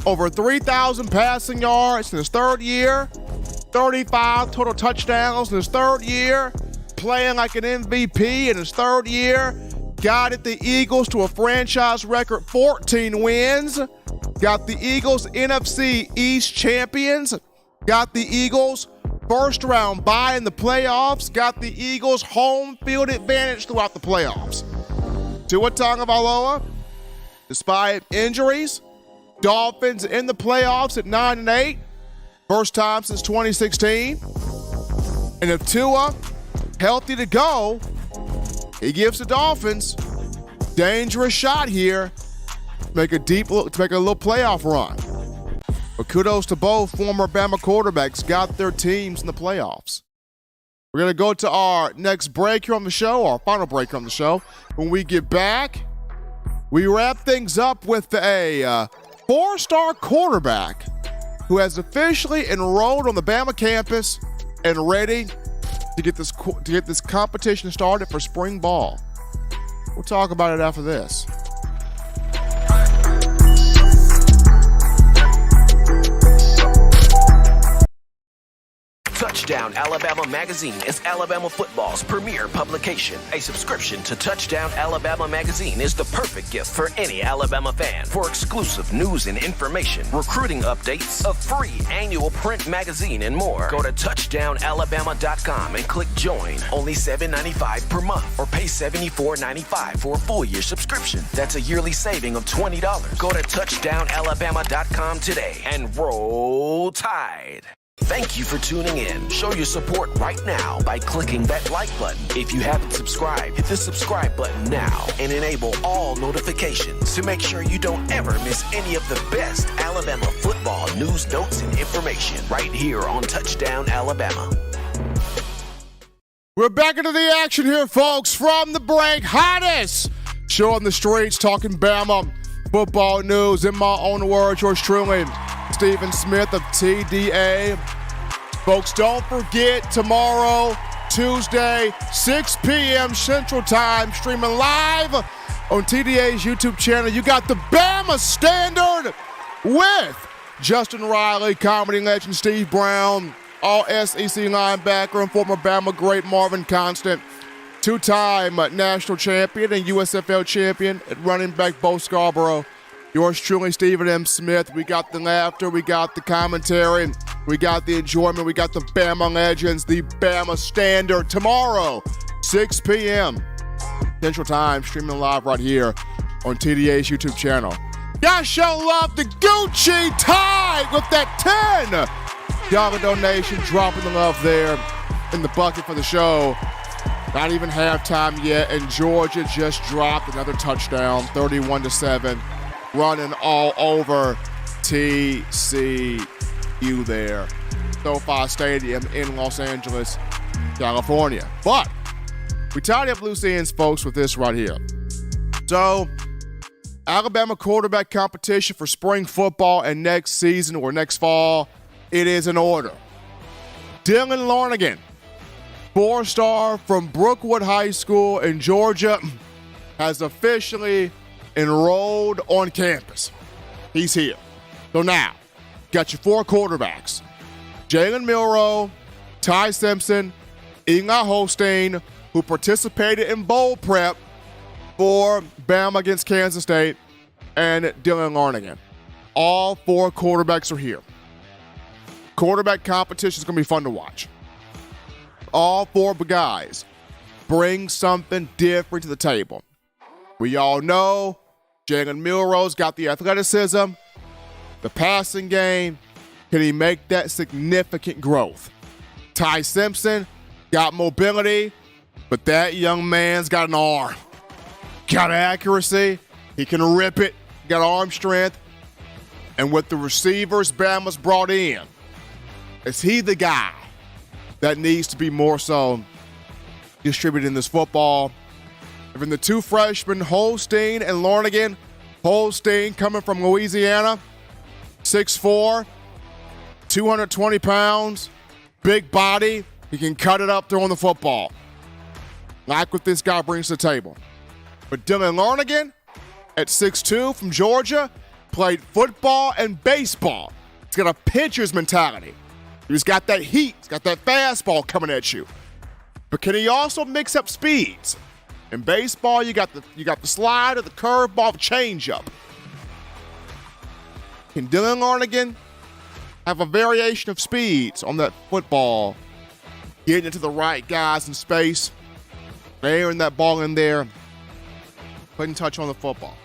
over 3,000 passing yards. In his third year, 35 total touchdowns. In his third year, playing like an MVP. In his third year, guided the Eagles to a franchise record 14 wins. Got the Eagles NFC East champions. Got the Eagles first round bye in the playoffs. Got the Eagles home field advantage throughout the playoffs. Tua Tagovailoa, despite injuries, Dolphins in the playoffs at 9-8. First time since 2016. And if Tua healthy to go, he gives the Dolphins dangerous shot here. Make a little playoff run. But kudos to both former Bama quarterbacks, got their teams in the playoffs. We're going to go to our next break here on the show, our final break here on the show. When we get back, we wrap things up with a four-star quarterback who has officially enrolled on the Bama campus and ready to get this competition started for spring ball. We'll talk about it after this. Touchdown Alabama Magazine is Alabama football's premier publication. A subscription to Touchdown Alabama Magazine is the perfect gift for any Alabama fan. For exclusive news and information, recruiting updates, a free annual print magazine, and more, go to touchdownalabama.com and click join. Only $7.95 per month, or pay $74.95 for a full year subscription. That's a yearly saving of $20. Go to touchdownalabama.com today and roll Tide. Thank you for tuning in. Show your support right now by clicking that like button. If you haven't subscribed, hit the subscribe button now and enable all notifications to make sure you don't ever miss any of the best Alabama football news, notes, and information right here on Touchdown Alabama. We're back into the action here, folks, from the break. Hottest Show on the streets, talking Bama football news. In my own words, yours truly, Stephen Smith of TDA. Folks, don't forget, tomorrow, Tuesday, 6 p.m. Central Time, streaming live on TDA's YouTube channel. You got the Bama Standard with Justin Riley, comedy legend Steve Brown, all SEC linebacker and former Bama great Marvin Constant, two-time national champion and USFL champion at running back Bo Scarborough. Yours truly, Stephen M. Smith. We got the laughter, we got the commentary, we got the enjoyment, we got the Bama legends, the Bama Standard. Tomorrow, 6 p.m. Central Time, streaming live right here on TDA's YouTube channel. Y'all show love to Gucci Tide with that $10 donation, dropping the love there in the bucket for the show. Not even halftime yet, and Georgia just dropped another touchdown, 31-7, running all over TCU there. SoFi Stadium in Los Angeles, California. But we tied up loose ends, folks, with this right here. So, Alabama quarterback competition for spring football and next season or next fall, it is in order. Dylan Larnigan, four-star from Brookwood High School in Georgia, has officially enrolled on campus. He's here. So now, got your four quarterbacks. Jalen Milroe, Ty Simpson, Eli Holstein, who participated in bowl prep for Bama against Kansas State, and Dylan Larnigan. All four quarterbacks are here. Quarterback competition is going to be fun to watch. All four guys bring something different to the table. We all know Jalen Milroe's got the athleticism, the passing game. Can he make that significant growth? Ty Simpson got mobility, but that young man's got an arm. Got accuracy. He can rip it. Got arm strength. And with the receivers Bama's brought in, is he the guy that needs to be more so distributing this football? Even the two freshmen, Holstein and Larnigan. Holstein coming from Louisiana, 6'4", 220 pounds, big body. He can cut it up throwing the football. Like what this guy brings to the table. But Dylan Larnigan, at 6'2", from Georgia, played football and baseball. He's got a pitcher's mentality. He's got that heat. He's got that fastball coming at you. But can he also mix up speeds? In baseball, you got the slider, the curveball, the changeup. Can Dylan Larnigan have a variation of speeds on that football, getting into the right guys in space, airing that ball in there, putting touch on the football?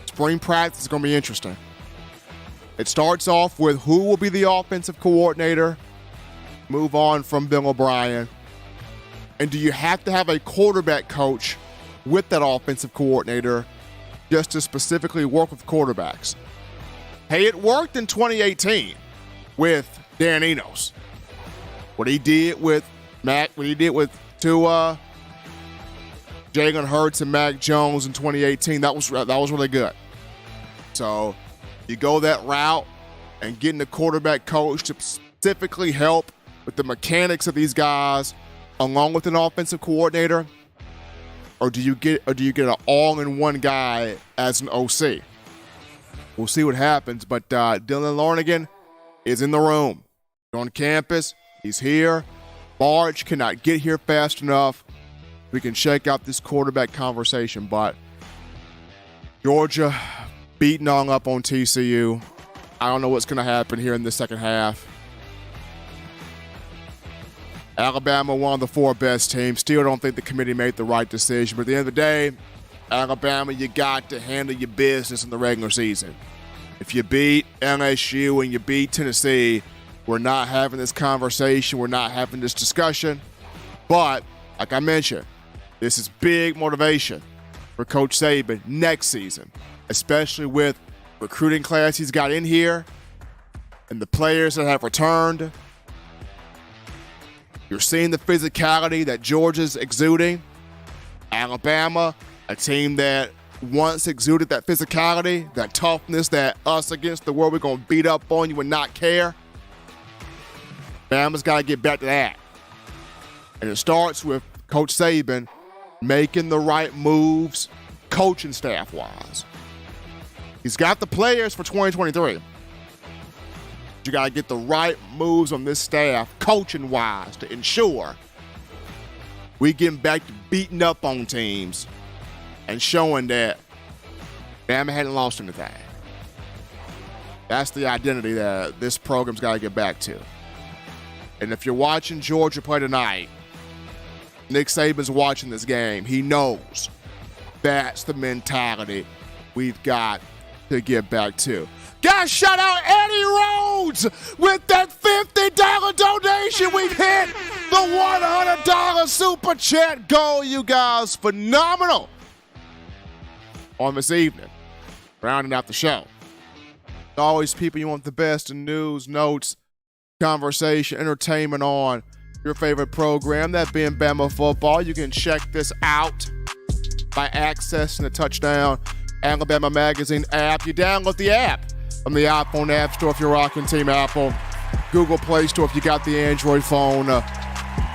Spring practice is going to be interesting. It starts off with who will be the offensive coordinator, move on from Bill O'Brien, and do you have to have a quarterback coach with that offensive coordinator just to specifically work with quarterbacks? Hey, it worked in 2018 with Dan Enos. What he did with Tua, Jalen Hurts, and Mac Jones in 2018, that was really good. So you go that route and getting the quarterback coach to specifically help with the mechanics of these guys, along with an offensive coordinator, or do you get an all-in-one guy as an OC? We'll see what happens. But Dylan Larnigan is in the room, on campus. He's here. March cannot get here fast enough. We can shake out this quarterback conversation, but Georgia beating on up on TCU. I don't know what's going to happen here in the second half. Alabama, one of the four best teams. Still don't think the committee made the right decision. But at the end of the day, Alabama, you got to handle your business in the regular season. If you beat LSU and you beat Tennessee, we're not having this conversation. We're not having this discussion. But, like I mentioned, this is big motivation for Coach Saban next season, especially with recruiting class he's got in here and the players that have returned. You're seeing the physicality that Georgia's exuding. Alabama A team that once exuded that physicality, that toughness, that us against the world, we're going to beat up on you and not care. Bama's got to get back to that. And it starts with Coach Saban making the right moves, coaching staff-wise. He's got the players for 2023. You got to get the right moves on this staff, coaching-wise, to ensure we getting back to beating up on teams and showing that Bama hadn't lost anything. That's the identity that this program's got to get back to. And if you're watching Georgia play tonight, Nick Saban's watching this game. He knows that's the mentality we've got to get back to. Guys, shout out Eddie Rhodes with that $50 donation. We've hit the $100 super chat goal, you guys. Phenomenal on this evening. Rounding out the show. Always people you want the best in news, notes, conversation, entertainment on your favorite program, that being Bama football. You can check this out by accessing the Touchdown Alabama Magazine app. You download the app from the iPhone App Store if you're rocking Team Apple, Google Play Store if you got the Android phone.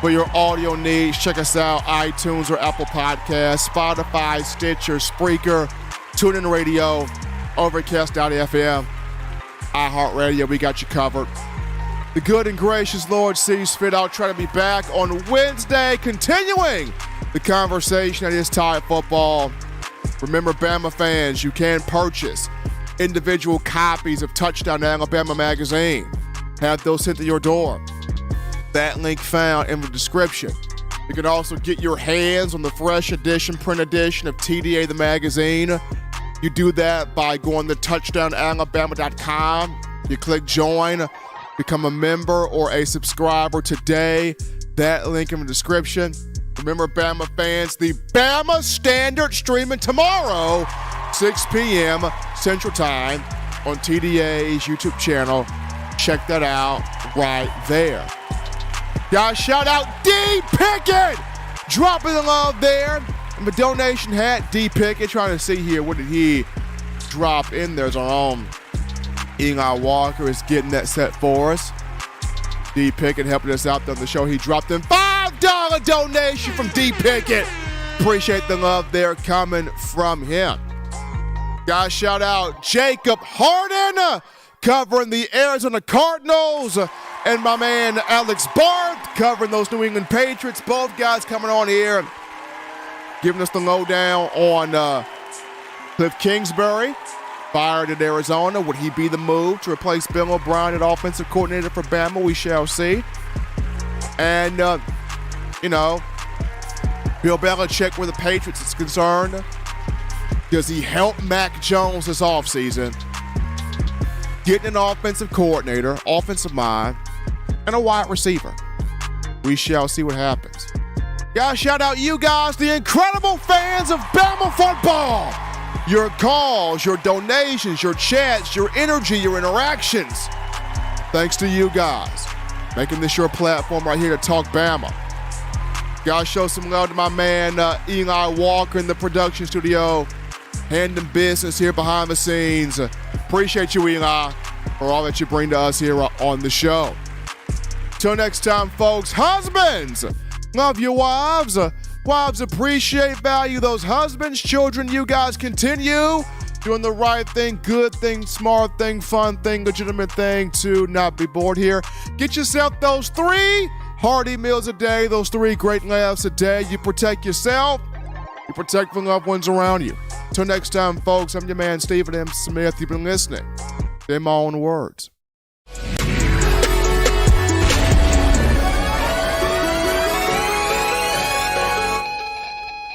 For your audio needs, check us out, iTunes or Apple Podcasts, Spotify, Stitcher, Spreaker, TuneIn Radio, Overcast.fm, iHeartRadio. We got you covered. The good and gracious Lord sees fit. I'll try to be back on Wednesday, continuing the conversation that is Tide football. Remember, Bama fans, you can purchase individual copies of Touchdown Alabama Magazine. Have those sent to your door. That link found in the description. You can also get your hands on the fresh edition, print edition of TDA the magazine. You do that by going to touchdownalabama.com. You click join, become a member or a subscriber today. That link in the description. Remember, Bama fans, the Bama Standard streaming tomorrow, 6 p.m. Central Time on TDA's YouTube channel. Check that out right there. Guys, shout out D. Pickett, dropping the love there. And the donation hat, D. Pickett, trying to see here, what did he drop in there? As our own Eli Walker is getting that set for us. D. Pickett helping us out on the show. He dropped in $5 donation from D. Pickett. Appreciate the love there coming from him. Guys, shout out Jacob Harden covering the Arizona Cardinals, and my man Alex Barth covering those New England Patriots. Both guys coming on here, giving us the lowdown on Kliff Kingsbury, fired at Arizona. Would he be the move to replace Bill O'Brien at offensive coordinator for Bama? We shall see. And, Bill Belichick, where the Patriots is concerned, does he help Mac Jones this offseason? Getting an offensive coordinator, offensive mind, and a wide receiver. We shall see what happens. Guys, shout out you guys, the incredible fans of Bama football. Your calls, your donations, your chats, your energy, your interactions. Thanks to you guys. Making this your platform right here to talk Bama. Guys, show some love to my man Eli Walker in the production studio. Handling business here behind the scenes. Appreciate you, Eli, for all that you bring to us here on the show. Till next time, folks. Husbands, love your wives. Wives, appreciate, value those husbands. Children, you guys continue doing the right thing, good thing, smart thing, fun thing, legitimate thing to not be bored here. Get yourself those 3 hearty meals a day, those 3 great laughs a day. You protect yourself. You protect the loved ones around you. Till next time, folks, I'm your man, Stephen M. Smith. You've been listening. They're my own words.